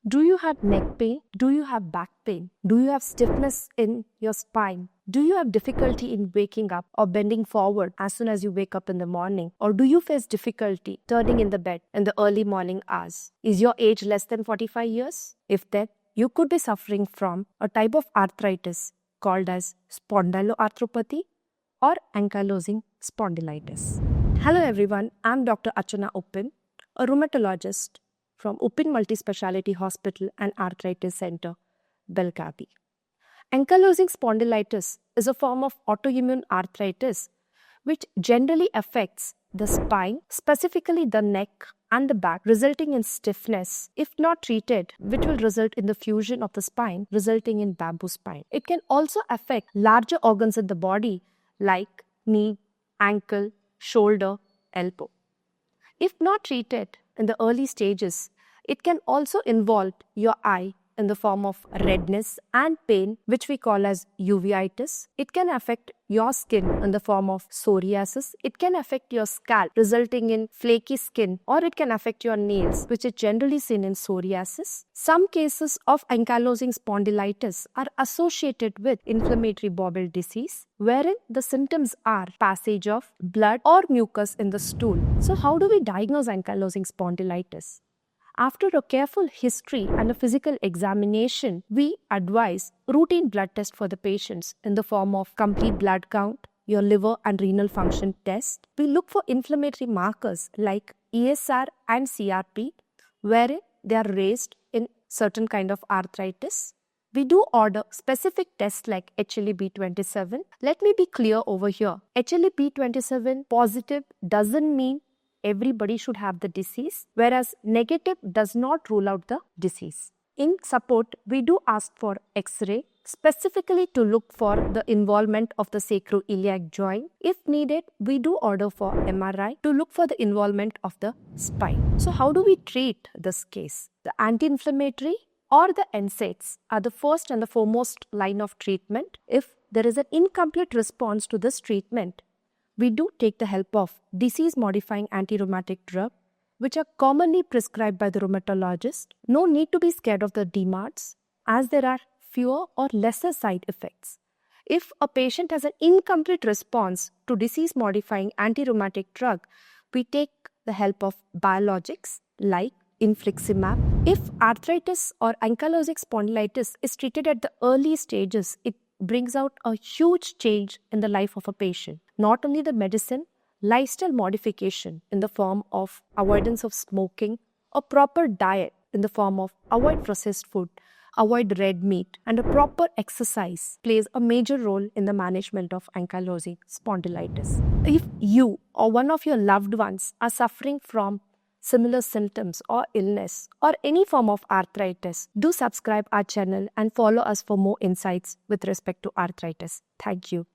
Do you have neck pain? Do you have back pain? Do you have stiffness in your spine? Do you have difficulty in waking up or bending forward as soon as you wake up in the morning? Or do you face difficulty turning in the bed in the early morning hours? Is your age less than 45 years? If that, you could be suffering from a type of arthritis called as spondyloarthropathy or ankylosing spondylitis. Hello everyone, I'm Dr. Archana Uppin, a rheumatologist from Uppin Multispeciality Hospital and Arthritis Center, Belgavi. Ankylosing spondylitis is a form of autoimmune arthritis which generally affects the spine, specifically the neck and the back, resulting in stiffness. If not treated, which will result in the fusion of the spine, resulting in bamboo spine. It can also affect larger organs in the body like knee, ankle, shoulder, elbow. If not treated in the early stages, it can also involve your eye in the form of redness and pain, which we call as uveitis. It can affect your skin in the form of psoriasis. It can affect your scalp, resulting in flaky skin, or it can affect your nails, which is generally seen in psoriasis. Some cases of ankylosing spondylitis are associated with inflammatory bowel disease, wherein the symptoms are passage of blood or mucus in the stool. So how do we diagnose ankylosing spondylitis? After a careful history and a physical examination, we advise routine blood test for the patients in the form of complete blood count, your liver and renal function test. We look for inflammatory markers like ESR and CRP, wherein they are raised in certain kind of arthritis. We do order specific tests like HLA-B27. Let me be clear over here. HLA-B27 positive doesn't mean everybody should have the disease, whereas negative does not rule out the disease. In support, we do ask for X-ray, specifically to look for the involvement of the sacroiliac joint. If needed, we do order for MRI to look for the involvement of the spine. So how do we treat this case? The anti-inflammatory or the NSAIDs are the first and the foremost line of treatment. If there is an incomplete response to this treatment, we do take the help of disease-modifying anti-rheumatic drugs, which are commonly prescribed by the rheumatologist. No need to be scared of the DMARDs, as there are fewer or lesser side effects. If a patient has an incomplete response to disease-modifying anti-rheumatic drug, we take the help of biologics like infliximab. If arthritis or ankylosing spondylitis is treated at the early stages, it brings out a huge change in the life of a patient. Not only the medicine, lifestyle modification in the form of avoidance of smoking, a proper diet in the form of avoid processed food, avoid red meat, and a proper exercise plays a major role in the management of ankylosing spondylitis. If you or one of your loved ones are suffering from similar symptoms or illness or any form of arthritis, do subscribe our channel and follow us for more insights with respect to arthritis. Thank you.